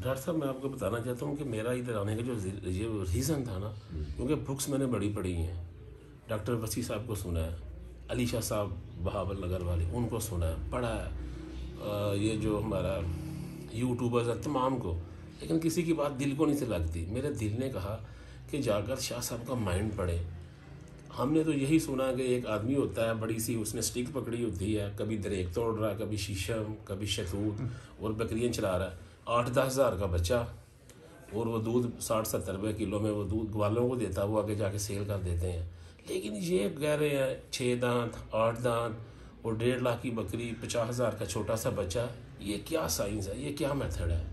Doctor साहब मैं आपको बताना चाहता हूँ कि मेरा इधर आने का जो ये रीज़न था ना, क्योंकि बुक्स मैंने बड़ी पढ़ी हैं। डॉक्टर वसी साहब को सुना है, अली शाह साहब बहावल नगर वाले उनको सुना है, पढ़ा है, ये जो हमारा यूट्यूबर्स है तमाम को, लेकिन किसी की बात दिल को नहीं से लगती। मेरे दिल ने कहा कि जाकर शाह साहब का माइंड पढ़े। हमने तो यही सुना कि एक आदमी होता है, बड़ी सी उसने स्टिक पकड़ी होती है, कभी दरेक तोड़ रहा है, कभी शीशम, कभी शतूत और बकरियाँ चला रहा है। 8-10 हज़ार का बच्चा, और वो दूध 60-70 रुपये किलो में वो दूध ग्वालों को देता है, वो आगे जाके सेल कर देते हैं। लेकिन ये कह रहे हैं 6 दांत 8 दांत और 1.5 लाख की बकरी, 50 हज़ार का छोटा सा बच्चा। ये क्या साइंस है, ये क्या मेथड है?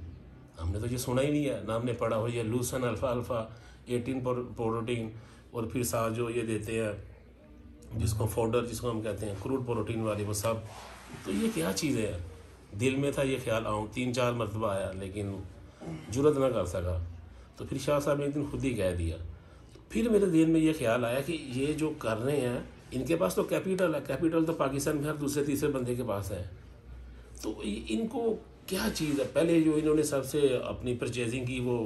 हमने तो ये सुना ही नहीं है, ना हमने पढ़ा हो। ये लूसन अल्फ़ा अल्फ़ा 18 प्रोटीन और फिर साथ जो ये देते हैं जिसको पाउडर जिसको हम कहते हैं क्रूड प्रोटीन वाली, वो सब। तो ये क्या चीज़ें हैं? दिल में था ये ख्याल, आऊँ 3-4 मरतबा आया लेकिन जुर्रत ना कर सका। तो फिर शाह साहब ने एक दिन खुद ही कह दिया। तो फिर मेरे दिल में ये ख्याल आया कि ये जो कर रहे हैं, इनके पास तो कैपिटल है, कैपिटल तो पाकिस्तान में हर दूसरे तीसरे बंदे के पास है। तो इनको क्या चीज़ है? पहले जो इन्होंने सबसे अपनी परचेजिंग की वो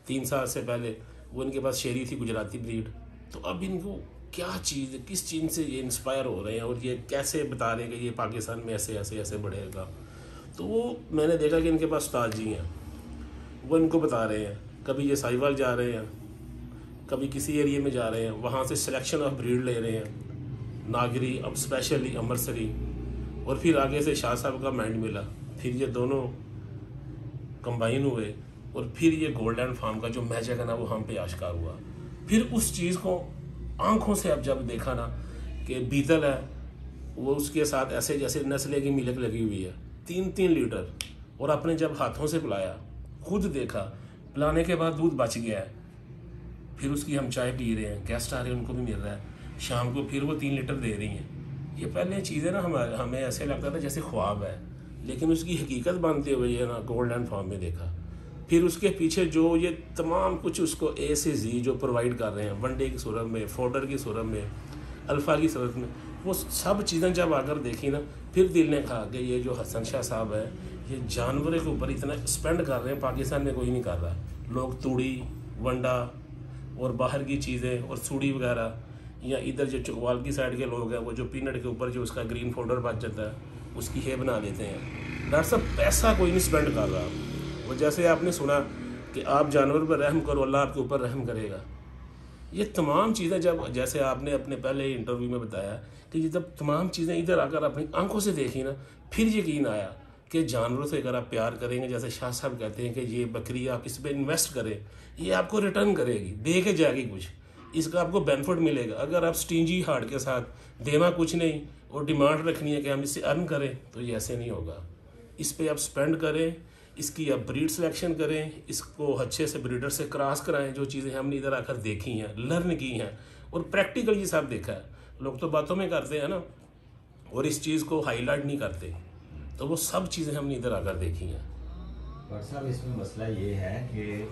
3 साल से पहले, वो इनके पास शेरी थी गुजराती ब्रीड। तो अब इनको क्या चीज़, किस चीज़ से ये इंस्पायर हो रहे हैं और ये कैसे बता रहे हैं कि ये पाकिस्तान में ऐसे ऐसे ऐसे बढ़ेगा? तो वो मैंने देखा कि इनके पास उस्ताद जी हैं, वो इनको बता रहे हैं। कभी ये साहिवाल जा रहे हैं, कभी किसी एरिया में जा रहे हैं, वहाँ से सिलेक्शन ऑफ ब्रीड ले रहे हैं, नागरी, अब स्पेशली अमृतसरी, और फिर आगे से शाह साहब का माइंड मिला। फिर ये दोनों कंबाइन हुए और फिर ये गोल्डन फार्म का जो मैजिक है ना, वो हम पे आश्कार हुआ। फिर उस चीज़ को आंखों से अब जब देखा ना कि बीतल है, वो उसके साथ ऐसे जैसे नस्ले की मिलक लगी हुई है, 3-3 लीटर, और अपने जब हाथों से पिलाया, खुद देखा, पिलाने के बाद दूध बच गया है। फिर उसकी हम चाय पी रहे हैं, गेस्ट आ रहे हैं उनको भी मिल रहा है, शाम को फिर वो 3 लीटर दे रही हैं। ये पहले चीज़ें ना हमें ऐसे लगता था जैसे ख्वाब है, लेकिन उसकी हकीकत बनते हुए ये ना गोल्डन फार्म में देखा। फिर उसके पीछे जो ये तमाम कुछ उसको ए से जी जो प्रोवाइड कर रहे हैं, वनडे की सूरत में, फोल्डर की सूरत में, अल्फ़ा की सूरत में, वो सब चीज़ें जब आकर देखी ना, फिर दिल ने कहा कि ये जो हसन शाह साहब है, ये जानवरों के ऊपर इतना स्पेंड कर रहे हैं, पाकिस्तान में कोई नहीं कर रहा। लोग तूड़ी, वंडा और बाहर की चीज़ें और सूड़ी वगैरह, या इधर जो चकवाल की साइड के लोग हैं, वो जो पीनट के ऊपर जो उसका ग्रीन फोल्डर बच जाता है, उसकी है बना लेते हैं। डॉक्टर साहब पैसा कोई नहीं स्पेंड कर रहा। वो जैसे आपने सुना कि आप जानवर पर रहम करो, अल्लाह आपके ऊपर रहम करेगा। ये तमाम चीज़ें जब, जैसे आपने अपने पहले इंटरव्यू में बताया कि जब तमाम चीज़ें इधर आकर अपनी आंखों से देखी ना, फिर यकीन आया कि जानवरों से अगर आप प्यार करेंगे, जैसे शाह साहब कहते हैं कि ये बकरी आप इस पर इन्वेस्ट करें, ये आपको रिटर्न करेगी, दे के जाएगी कुछ, इसका आपको बेनिफिट मिलेगा। अगर आप स्टिंजी हार्ट के साथ देना कुछ नहीं और डिमांड रखनी है कि हम इससे अर्न करें, तो ये ऐसे नहीं होगा। इस पर आप स्पेंड करें, इसकी आप ब्रीड सिलेक्शन करें, इसको अच्छे से ब्रीडर से क्रॉस कराएं, जो चीज़ें हमने इधर आकर देखी हैं, लर्न की हैं और प्रैक्टिकल ये सब देखा है। लोग तो बातों में करते हैं ना, और इस चीज़ को हाईलाइट नहीं करते, तो वो सब चीज़ें हमने इधर आकर देखी हैं। डॉक्टर साहब इसमें मसला ये है कि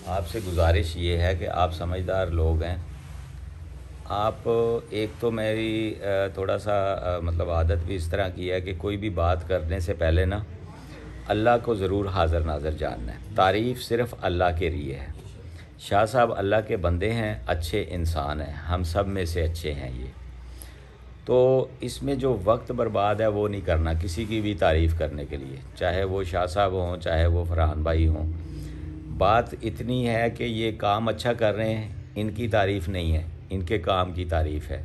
आपसे गुजारिश ये है कि आप समझदार लोग हैं। आप एक तो मेरी थोड़ा सा मतलब आदत भी इस तरह की है कि कोई भी बात करने से पहले ना अल्लाह को ज़रूर हाज़िर नाज़र जानना है। तारीफ़ सिर्फ़ अल्लाह के लिए है। शाह साहब अल्लाह के बंदे हैं, अच्छे इंसान हैं, हम सब में से अच्छे हैं ये। तो इसमें जो वक्त बर्बाद है वो नहीं करना किसी की भी तारीफ़ करने के लिए, चाहे वो शाह साहब हों, चाहे वो फरहान भाई हों। बात इतनी है कि ये काम अच्छा कर रहे हैं, इनकी तारीफ़ नहीं है, इनके काम की तारीफ़ है।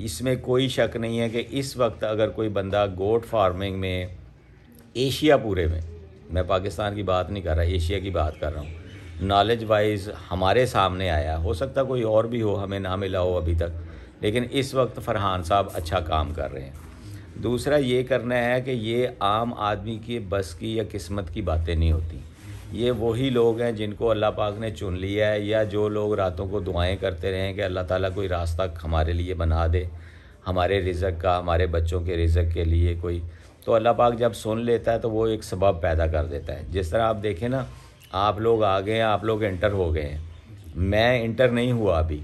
इसमें कोई शक नहीं है कि इस वक्त अगर कोई बंदा गोट फार्मिंग में, एशिया पूरे में, मैं पाकिस्तान की बात नहीं कर रहा, एशिया की बात कर रहा हूँ, नॉलेज वाइज हमारे सामने आया, हो सकता कोई और भी हो, हमें ना मिला हो अभी तक, लेकिन इस वक्त फरहान साहब अच्छा काम कर रहे हैं। दूसरा ये करना है कि ये आम आदमी की बस की या किस्मत की बातें नहीं होती। ये वही लोग हैं जिनको अल्लाह पाक ने चुन लिया है, या जो लोग रातों को दुआएं करते रहें कि अल्लाह ताला कोई रास्ता हमारे लिए बना दे, हमारे रिज़्क़ का, हमारे बच्चों के रिज़्क़ के लिए कोई, तो अल्लाह पाक जब सुन लेता है तो वो एक सबब पैदा कर देता है। जिस तरह आप देखें ना, आप लोग आ गए हैं, आप लोग इंटर हो गए हैं, मैं इंटर नहीं हुआ अभी,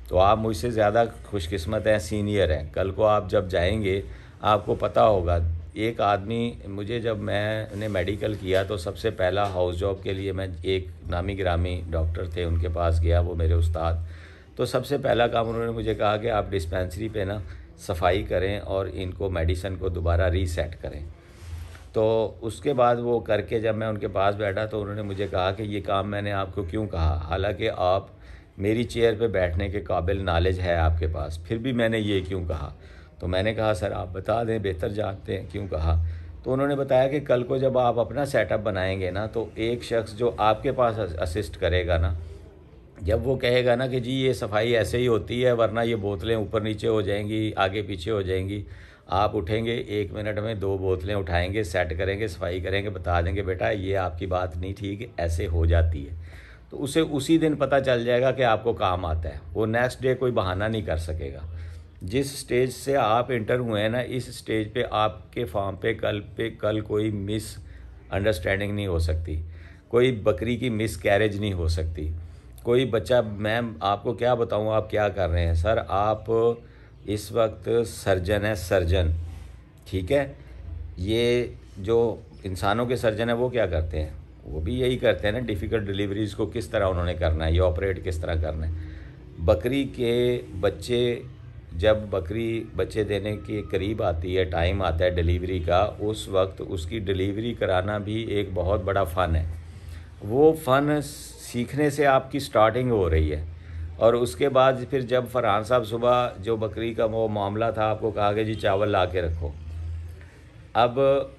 तो आप मुझसे ज़्यादा खुशकिस्मत हैं, सीनियर हैं। कल को आप जब जाएंगे आपको पता होगा एक आदमी मुझे, जब मैंने मेडिकल किया तो सबसे पहला हाउस जॉब के लिए मैं एक नामी गिरामी डॉक्टर थे उनके पास गया, वो मेरे उस्ताद। तो सबसे पहला काम उन्होंने मुझे कहा कि आप डिस्पेंसरी पे ना सफाई करें और इनको मेडिसिन को दोबारा रीसेट करें। तो उसके बाद वो करके जब मैं उनके पास बैठा तो उन्होंने मुझे कहा कि ये काम मैंने आपको क्यों कहा, हालांकि आप मेरी चेयर पे बैठने के काबिल नॉलेज है आपके पास, फिर भी मैंने ये क्यों कहा। तो मैंने कहा सर आप बता दें, बेहतर जानते हैं क्यों कहा। तो उन्होंने बताया कि कल को जब आप अपना सेटअप बनाएंगे ना, तो एक शख्स जो आपके पास असिस्ट करेगा ना, जब वो कहेगा ना कि जी ये सफाई ऐसे ही होती है, वरना ये बोतलें ऊपर नीचे हो जाएंगी, आगे पीछे हो जाएंगी, आप उठेंगे 1 मिनट में 2 बोतलें उठाएंगे, सेट करेंगे, सफाई करेंगे, बता देंगे बेटा ये आपकी बात नहीं ठीक, ऐसे हो जाती है। तो उसे उसी दिन पता चल जाएगा कि आपको काम आता है, वो नेक्स्ट डे कोई बहाना नहीं कर सकेगा। जिस स्टेज से आप इंटर हुए हैं ना, इस स्टेज पे आपके फार्म पे कल कोई मिस अंडरस्टैंडिंग नहीं हो सकती, कोई बकरी की मिस कैरेज नहीं हो सकती, कोई बच्चा, मैम आपको क्या बताऊं आप क्या कर रहे हैं, सर आप इस वक्त सर्जन है, सर्जन, ठीक है। ये जो इंसानों के सर्जन है वो क्या करते हैं, वो भी यही करते हैं ना, डिफ़िकल्ट डिलीवरीज़ को किस तरह उन्होंने करना है, ये ऑपरेट किस तरह करना है। बकरी के बच्चे, जब बकरी बच्चे देने के करीब आती है, टाइम आता है डिलीवरी का, उस वक्त उसकी डिलीवरी कराना भी एक बहुत बड़ा फ़न है। वो फ़न सीखने से आपकी स्टार्टिंग हो रही है। और उसके बाद फिर जब फरहान साहब सुबह जो बकरी का वो मामला था, आपको कहा कि जी चावल ला के रखो। अब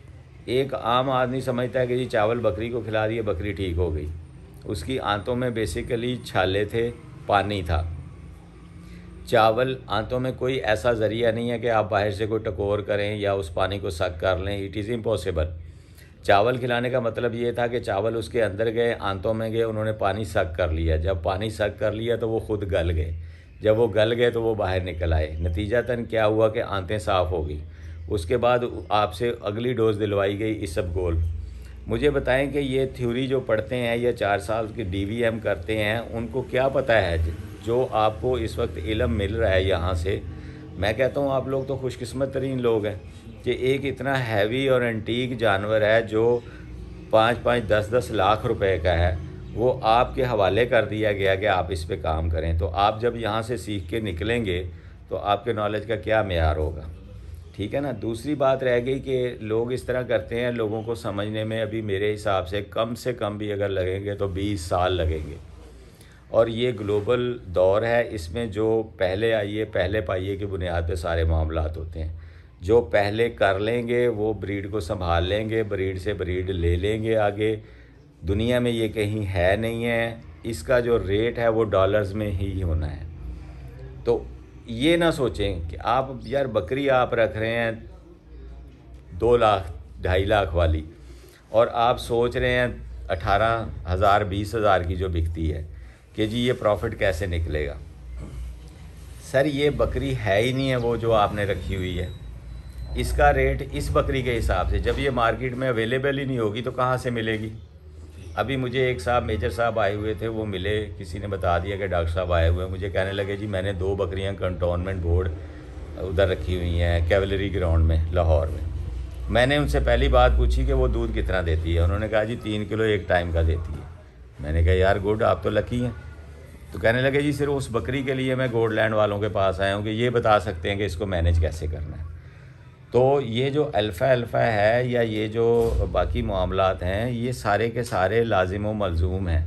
एक आम आदमी समझता है कि जी चावल बकरी को खिला दिए, बकरी ठीक हो गई। उसकी आंतों में बेसिकली छाले थे, पानी था। चावल आंतों में कोई ऐसा ज़रिया नहीं है कि आप बाहर से कोई टकोर करें या उस पानी को सक कर लें, इट इज़ इम्पॉसिबल। चावल खिलाने का मतलब ये था कि चावल उसके अंदर गए, आंतों में गए, उन्होंने पानी सक कर लिया। जब पानी सक कर लिया तो वो खुद गल गए, जब वो गल गए तो वो बाहर निकल आए। नतीजतन क्या हुआ कि आंतें साफ़ हो गई। उसके बाद आपसे अगली डोज दिलवाई गई इसबगोल। मुझे बताएं कि ये थ्योरी जो पढ़ते हैं या 4 साल की DVM करते हैं, उनको क्या पता है जो आपको इस वक्त इल्म मिल रहा है यहाँ से। मैं कहता हूँ आप लोग तो खुशकिस्मत तरीन लोग हैं कि एक इतना हैवी और एंटीक जानवर है जो 5-5, 10-10 लाख रुपए का है, वो आपके हवाले कर दिया गया कि आप इस पे काम करें। तो आप जब यहाँ से सीख के निकलेंगे तो आपके नॉलेज का क्या मेयार होगा, ठीक है ना। दूसरी बात रह गई कि लोग इस तरह करते हैं, लोगों को समझने में अभी मेरे हिसाब से कम भी अगर लगेंगे तो 20 साल लगेंगे। और ये ग्लोबल दौर है, इसमें जो पहले आइए पहले पाइए की बुनियाद पे सारे मामलात होते हैं। जो पहले कर लेंगे वो ब्रीड को संभाल लेंगे, ब्रीड से ब्रीड ले लेंगे आगे। दुनिया में ये कहीं है नहीं है, इसका जो रेट है वो डॉलर्स में ही होना है। तो ये ना सोचें कि आप यार बकरी आप रख रहे हैं 2 लाख 2.5 लाख वाली, और आप सोच रहे हैं 18,000 20,000 की जो बिकती है कि जी ये प्रॉफिट कैसे निकलेगा। सर ये बकरी है ही नहीं है वो जो आपने रखी हुई है। इसका रेट इस बकरी के हिसाब से, जब ये मार्केट में अवेलेबल ही नहीं होगी तो कहाँ से मिलेगी। अभी मुझे एक साहब मेजर साहब आए हुए थे, वो मिले, किसी ने बता दिया कि डॉक्टर साहब आए हुए हैं। मुझे कहने लगे जी मैंने 2 बकरियां कंटोनमेंट बोर्ड उधर रखी हुई हैं कैवलरी ग्राउंड में लाहौर में। मैंने उनसे पहली बात पूछी कि वो दूध कितना देती है। उन्होंने कहा जी 3 किलो एक टाइम का देती है। मैंने कहा यार गुड, आप तो लकी हैं। तो कहने लगे जी सिर्फ उस बकरी के लिए मैं गोल्डलैंड वालों के पास आया हूँ कि ये बता सकते हैं कि इसको मैनेज कैसे करना है। तो ये जो अल्फ़ा है या ये जो बाकी मामलात हैं, ये सारे के सारे लाजिम व मलजूम हैं।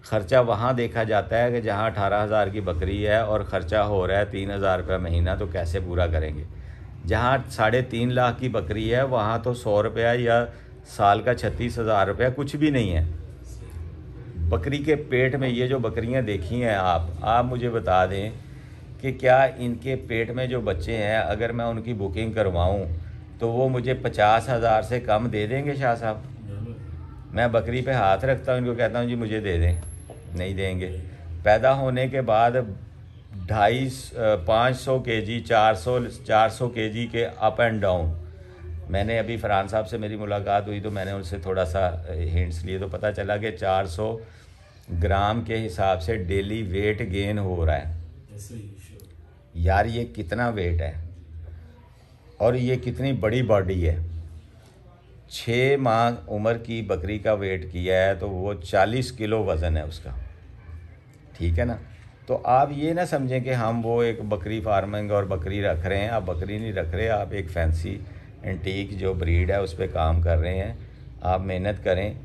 ख़र्चा वहाँ देखा जाता है कि जहाँ 18,000 की बकरी है और ख़र्चा हो रहा है 3,000 रुपये महीना, तो कैसे पूरा करेंगे। जहाँ 3.5 लाख की बकरी है वहाँ तो 100 रुपया या साल का 36,000 रुपया कुछ भी नहीं है। बकरी के पेट में ये जो बकरियां देखी हैं आप मुझे बता दें कि क्या इनके पेट में जो बच्चे हैं, अगर मैं उनकी बुकिंग करवाऊं तो वो मुझे 50,000 से कम दे देंगे शाह साहब। मैं बकरी पे हाथ रखता हूं, इनको कहता हूं जी मुझे दे दें, नहीं देंगे। पैदा होने के बाद 500 kg 400 kg के अप एंड डाउन। मैंने अभी फरहान साहब से मेरी मुलाकात हुई तो मैंने उनसे थोड़ा सा हिंट्स लिए तो पता चला कि 400 ग्राम के हिसाब से डेली वेट गेन हो रहा है। यार ये कितना वेट है और ये कितनी बड़ी बॉडी है। 6 माह उम्र की बकरी का वेट किया है तो वो 40 किलो वज़न है उसका, ठीक है ना। तो आप ये ना समझें कि हम वो एक बकरी फार्मिंग और बकरी रख रहे हैं, आप बकरी नहीं रख रहे, आप एक फैंसी एंटीक जो ब्रीड है उस पर काम कर रहे हैं। आप मेहनत करें।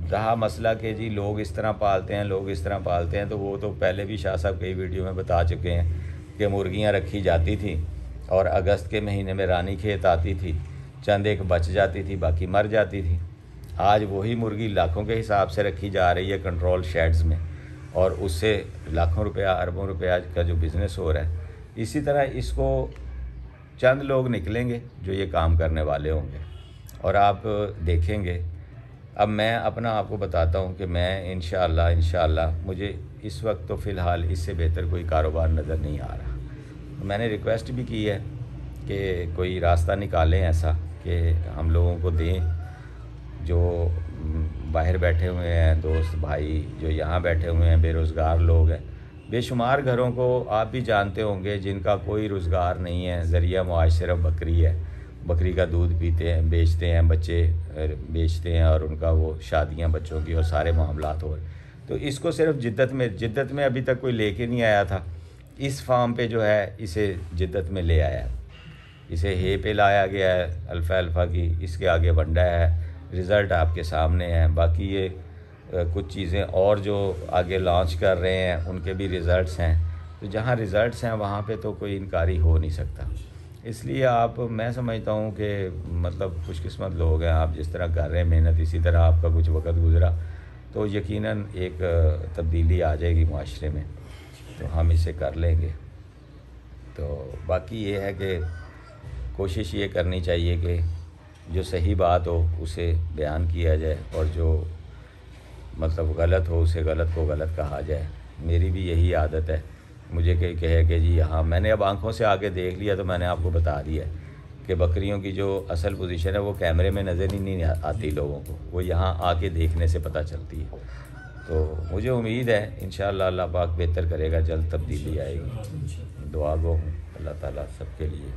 रहा मसला कि जी लोग इस तरह पालते हैं, लोग इस तरह पालते हैं, तो वो तो पहले भी शाह साहब कई वीडियो में बता चुके हैं कि मुर्गियां रखी जाती थी और अगस्त के महीने में रानी खेत आती थी, चंद एक बच जाती थी, बाकी मर जाती थी। आज वही मुर्गी लाखों के हिसाब से रखी जा रही है कंट्रोल शेड्स में, और उससे लाखों रुपया अरबों रुपया का जो बिज़नेस हो रहा है। इसी तरह इसको चंद लोग निकलेंगे जो ये काम करने वाले होंगे और आप देखेंगे। अब मैं अपना आपको बताता हूँ कि मैं इंशाअल्लाह मुझे इस वक्त तो फ़िलहाल इससे बेहतर कोई कारोबार नज़र नहीं आ रहा। मैंने रिक्वेस्ट भी की है कि कोई रास्ता निकालें ऐसा कि हम लोगों को दें, जो बाहर बैठे हुए हैं दोस्त भाई, जो यहाँ बैठे हुए हैं बेरोज़गार लोग हैं, बेशुमार घरों को आप भी जानते होंगे जिनका कोई रोज़गार नहीं है, ज़रिया मुआश सिर्फ बकरी है। बकरी का दूध पीते हैं, बेचते हैं, बच्चे बेचते हैं और उनका वो शादियां बच्चों की और सारे मामलात हो रहे। तो इसको सिर्फ जिद्दत में अभी तक कोई लेके नहीं आया था। इस फार्म पे जो है इसे जिद्दत में ले आया, इसे हे पे लाया गया है अल्फ़ा की, इसके आगे बंडा है, रिज़ल्ट आपके सामने है। बाकी ये कुछ चीज़ें और जो आगे लॉन्च कर रहे हैं उनके भी रिज़ल्ट्स हैं। तो जहाँ रिज़ल्ट्स हैं वहाँ पे तो कोई इनकारी हो नहीं सकता। इसलिए आप, मैं समझता हूँ कि मतलब खुशकिस्मत लोग हैं, आप जिस तरह कर रहे हैं मेहनत, इसी तरह आपका कुछ वक्त गुज़रा तो यकीनन एक तब्दीली आ जाएगी माशरे में, तो हम इसे कर लेंगे। तो बाकी ये है कि कोशिश ये करनी चाहिए कि जो सही बात हो उसे बयान किया जाए और जो मतलब गलत हो उसे गलत को गलत कहा जाए। मेरी भी यही आदत है। मुझे कहे कि जी हाँ, मैंने अब आंखों से आगे देख लिया तो मैंने आपको बता दिया है कि बकरियों की जो असल पोजीशन है वो कैमरे में नज़र ही नहीं आती लोगों को, वो यहाँ आके देखने से पता चलती है। तो मुझे उम्मीद है इंशाअल्लाह अल्लाह पाक बेहतर करेगा, जल्द तब्दीली आएगी। दुआ गो हूँ अल्लाह ताला सबके लिए।